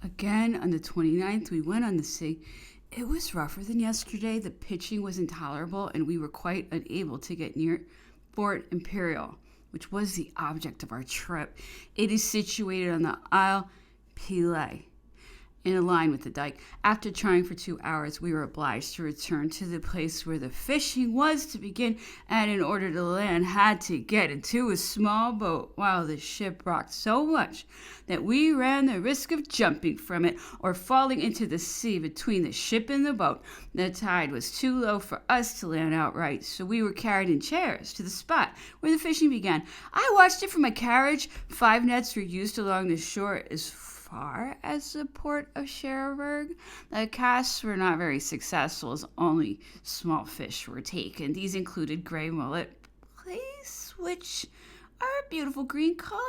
Again, on the 29th, we went on the sea. It was rougher than yesterday. The pitching was intolerable, and we were quite unable to get near Fort Imperial, which was the object of our trip. It is situated on the Isle Pillet, in a line with the dike. After trying for 2 hours, we were obliged to return to the place where the fishing was to begin, and in order to land, had to get into a small boat, while the ship rocked so much that we ran the risk of jumping from it or falling into the sea between the ship and the boat. The tide was too low for us to land outright, so we were carried in chairs to the spot where the fishing began. I watched it from my carriage. 5 nets were used along the shore as far as the port of Cherbourg. The casts were not very successful, as only small fish were taken. These included gray mullet, plaice, which are a beautiful green color,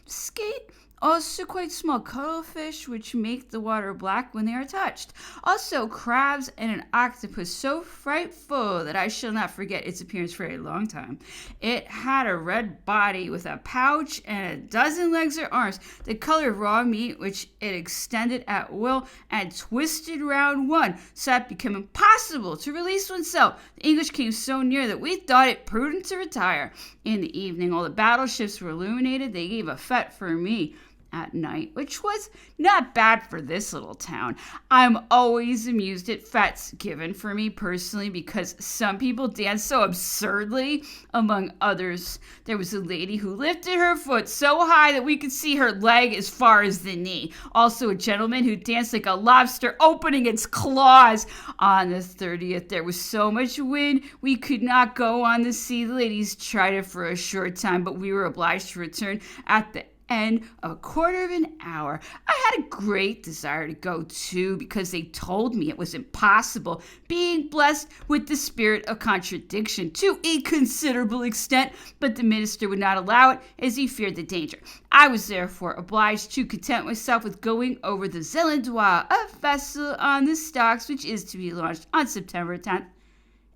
skate, also quite small cuttlefish, which make the water black when they are touched. Also crabs and an octopus so frightful that I shall not forget its appearance for a long time. It had a red body with a pouch and a dozen legs or arms, the color of raw meat, which it extended at will and twisted round one, so that it became impossible to release oneself. The English came so near that we thought it prudent to retire. In the evening, all the battleships were illuminated. They gave a fête for me at night, which was not bad for this little town. I'm always amused at fêtes given for me personally because some people dance so absurdly. Among others, there was a lady who lifted her foot so high that we could see her leg as far as the knee. Also, a gentleman who danced like a lobster opening its claws. On the 30th, there was so much wind we could not go on the sea. The ladies tried it for a short time, but we were obliged to return at the end of a quarter of an hour. I had a great desire to go too, because they told me it was impossible, being blessed with the spirit of contradiction to a considerable extent, but the minister would not allow it as he feared the danger. I was therefore obliged to content myself with going over the Zelandois, a vessel on the stocks which is to be launched on September 10th.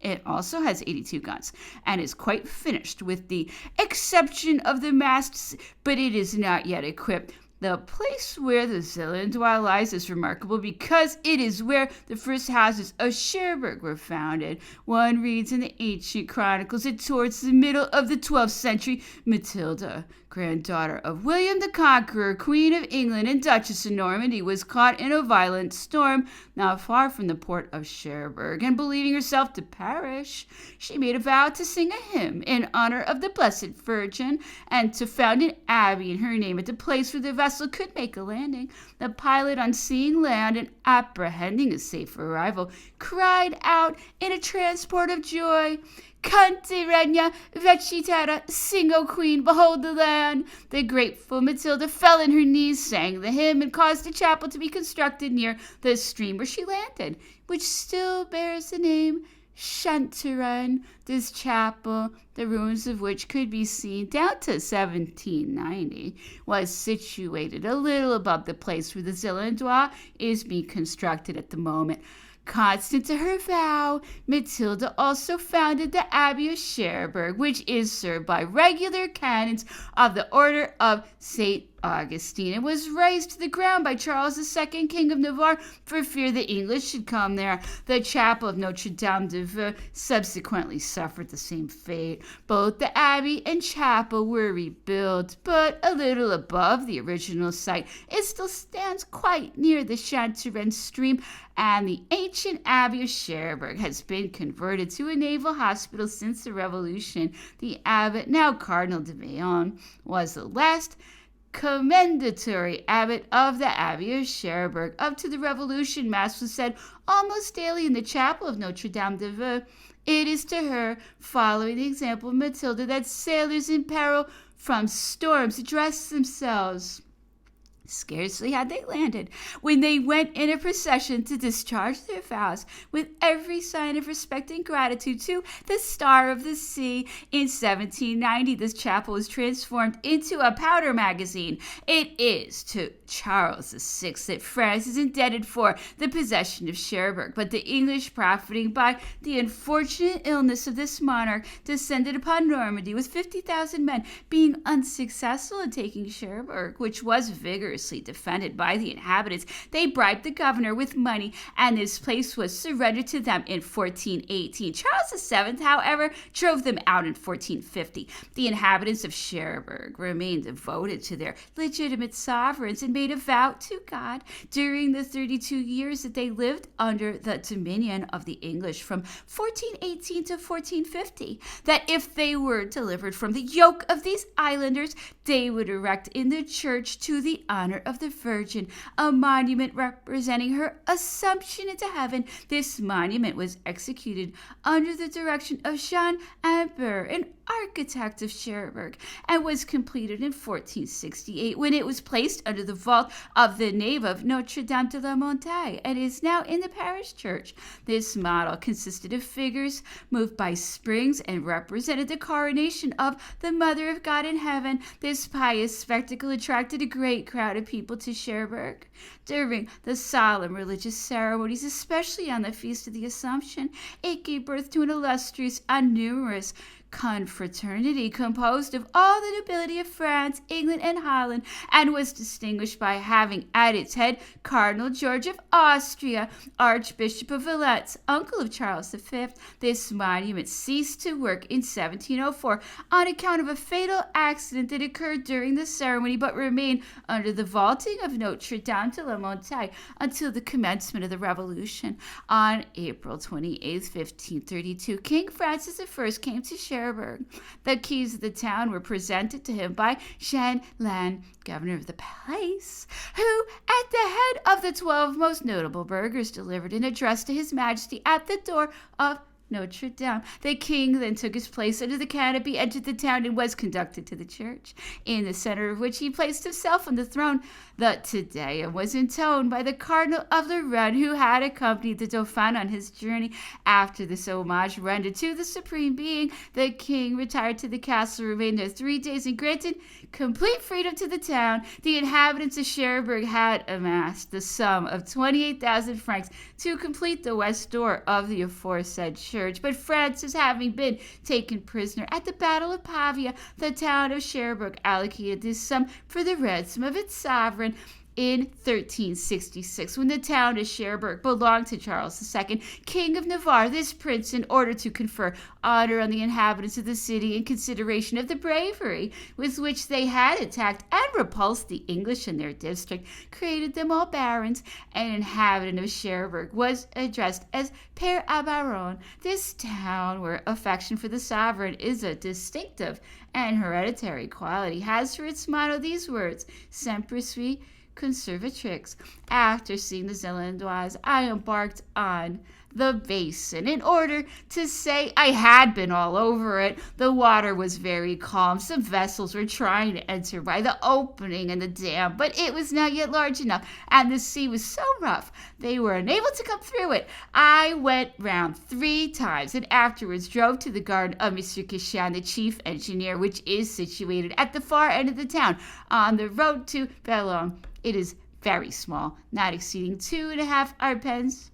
It also has 82 guns and is quite finished with the exception of the masts, but it is not yet equipped. The place where the Zelandois lies is remarkable because it is where the first houses of Cherbourg were founded. One reads in the ancient chronicles that towards the middle of the 12th century, Matilda, granddaughter of William the Conqueror, Queen of England and Duchess of Normandy, was caught in a violent storm not far from the port of Cherbourg, and believing herself to perish, she made a vow to sing a hymn in honor of the Blessed Virgin and to found an abbey in her name at the place where the vessel could make a landing. The pilot, on seeing land and apprehending a safe arrival, cried out in a transport of joy, "Cante, regna, veci terra, sing, O Queen, behold the land." The grateful Matilda fell on her knees, sang the hymn, and caused a chapel to be constructed near the stream where she landed, which still bears the name Chantereine. This chapel, the ruins of which could be seen down to 1790, was situated a little above the place where the Zelandois is being constructed at the moment. Constant to her vow, Matilda also founded the Abbey of Cherbourg, which is served by regular canons of the Order of St. Augustine. It was razed to the ground by Charles II, King of Navarre, for fear the English should come there. The chapel of Notre Dame de Vaux subsequently suffered the same fate. Both the abbey and chapel were rebuilt, but a little above the original site. It still stands quite near the Chantereine stream, and the ancient Abbey of Cherbourg has been converted to a naval hospital since the Revolution. The abbot, now Cardinal de Bayonne, was the last commendatory abbot of the Abbey of Cherbourg. Up to the Revolution, Mass was said almost daily in the chapel of Notre Dame de Vaux. It is to her, following the example of Matilda, that sailors in peril from storms address themselves. Scarcely had they landed when they went in a procession to discharge their vows with every sign of respect and gratitude to the Star of the Sea. In 1790, this chapel was transformed into a powder magazine. It is to Charles VI that France is indebted for the possession of Cherbourg, but the English, profiting by the unfortunate illness of this monarch, descended upon Normandy with 50,000 men, being unsuccessful in taking Cherbourg, which was vigorously vigorously defended by the inhabitants. They bribed the governor with money, and this place was surrendered to them in 1418. Charles VII, however, drove them out in 1450. The inhabitants of Cherbourg remained devoted to their legitimate sovereigns and made a vow to God during the 32 years that they lived under the dominion of the English from 1418 to 1450, that if they were delivered from the yoke of these islanders, they would erect in the church to the honor of the Virgin a monument representing her assumption into heaven. This monument was executed under the direction of Jean Empress, an architect of Cherbourg, and was completed in 1468 when it was placed under the vault of the nave of Notre Dame de la Montagne and is now in the parish church. This model consisted of figures moved by springs and represented the coronation of the Mother of God in heaven. This pious spectacle attracted a great crowd of people to Cherbourg during the solemn religious ceremonies, especially on the Feast of the Assumption. It gave birth to an illustrious and numerous confraternity composed of all the nobility of France, England, and Holland, and was distinguished by having at its head Cardinal George of Austria, Archbishop of Valence, uncle of Charles V. This monument ceased to work in 1704 on account of a fatal accident that occurred during the ceremony, but remained under the vaulting of Notre Dame de la Montagne until the commencement of the Revolution. On April 28, 1532, King Francis I came to Cherbourg. The keys of the town were presented to him by Jean Lannes, governor of the place, who, at the head of the 12 most notable burghers, delivered an address to His Majesty at the door of Notre Dame. The king then took his place under the canopy, entered the town, and was conducted to the church, in the center of which he placed himself on the throne. The Te Deum was intoned by the Cardinal of Lorraine, who had accompanied the Dauphin on his journey. After this homage rendered to the Supreme Being, the king retired to the castle, remained there 3 days, and granted complete freedom to the town. The inhabitants of Cherbourg had amassed the sum of 28,000 francs to complete the west door of the aforesaid church. But Francis, having been taken prisoner at the Battle of Pavia, the town of Cherbourg allocated this sum for the ransom of its sovereign. In 1366, when the town of Cherbourg belonged to Charles II, King of Navarre, this prince, in order to confer honor on the inhabitants of the city in consideration of the bravery with which they had attacked and repulsed the English in their district, created them all barons. An inhabitant of Cherbourg was addressed as Père à Baron. This town, where affection for the sovereign is a distinctive and hereditary quality, has for its motto these words: Sempre suis conservatrix. After seeing the Zelandoise, I embarked on the basin in order to say I had been all over it. The water was very calm. Some vessels were trying to enter by the opening in the dam, but it was not yet large enough, and the sea was so rough they were unable to come through it. I went round 3 times and afterwards drove to the garden of Monsieur Cachan, the chief engineer, which is situated at the far end of the town on the road to Bellon. It is very small, not exceeding 2.5 arpents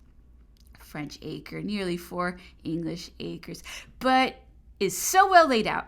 French acre, nearly 4 English acres, but is so well laid out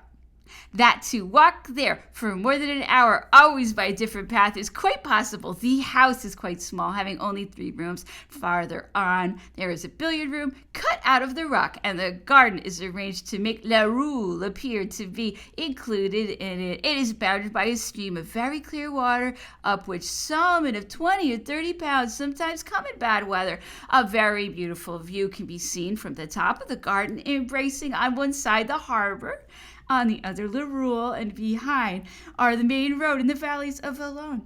that to walk there for more than an hour, always by a different path, is quite possible. The house is quite small, having only 3 rooms. Farther on, there is a billiard room cut out of the rock, and the garden is arranged to make La Roule appear to be included in it. It is bounded by a stream of very clear water, up which salmon of 20 or 30 pounds sometimes come in bad weather. A very beautiful view can be seen from the top of the garden, embracing on one side the harbor, on the other La Roule, and behind are the main road and the valleys of Valognes.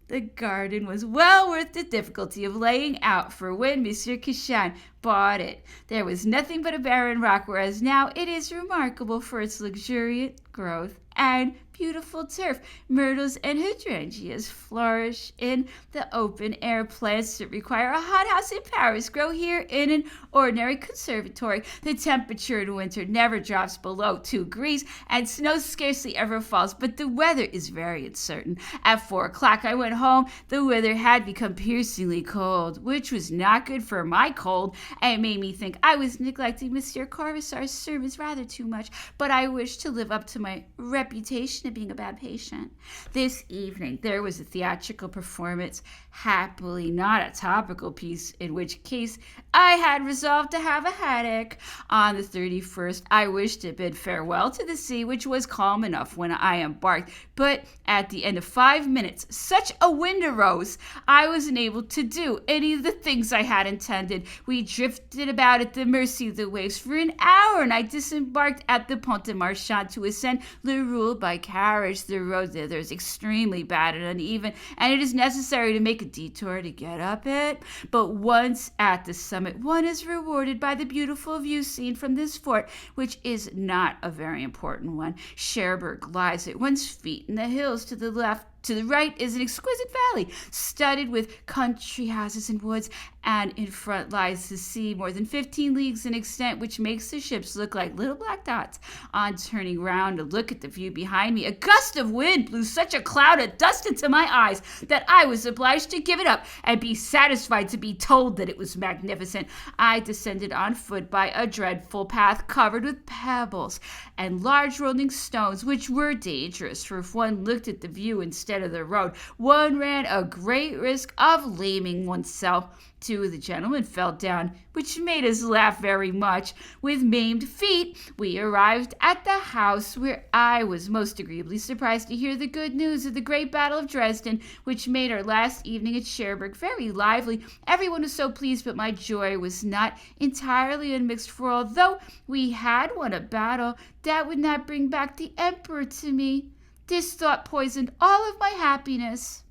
The garden was well worth the difficulty of laying out, for when Monsieur Cachan bought it, there was nothing but a barren rock, whereas now it is remarkable for its luxuriant growth and beautiful turf. Myrtles and hydrangeas flourish in the open air. Plants that require a hothouse in Paris grow here in an ordinary conservatory. The temperature in winter never drops below 2 degrees, and snow scarcely ever falls, but the weather is very uncertain. At 4 o'clock I went home. The weather had become piercingly cold, which was not good for my cold, and made me think I was neglecting Monsieur Corvisar's sermons rather too much, but I wished to live up to my reputation reputation of being a bad patient. This evening, there was a theatrical performance, happily not a topical piece, in which case I had resolved to have a headache. On the 31st, I wished to bid farewell to the sea, which was calm enough when I embarked, but at the end of 5 minutes, such a wind arose, I wasn't able to do any of the things I had intended. We drifted about at the mercy of the waves for an hour, and I disembarked at the Pont de Marchand to ascend Le Roule by carriage. The road thither is extremely bad and uneven, and it is necessary to make a detour to get up it. But once at the summit, one is rewarded by the beautiful view seen from this fort, which is not a very important one. Cherbourg lies at one's feet in the hills. To the left, to the right is an exquisite valley, studded with country houses and woods, and in front lies the sea, more than 15 leagues in extent, which makes the ships look like little black dots. On turning round to look at the view behind me, a gust of wind blew such a cloud of dust into my eyes that I was obliged to give it up and be satisfied to be told that it was magnificent. I descended on foot by a dreadful path covered with pebbles and large rolling stones, which were dangerous, for if one looked at the view instead of the road, one ran a great risk of laming oneself. 2 of the gentlemen fell down, which made us laugh very much. With maimed feet, we arrived at the house, where I was most agreeably surprised to hear the good news of the great battle of Dresden, which made our last evening at Cherbourg very lively. Everyone was so pleased, but my joy was not entirely unmixed, for although we had won a battle, that would not bring back the Emperor to me. This thought poisoned all of my happiness.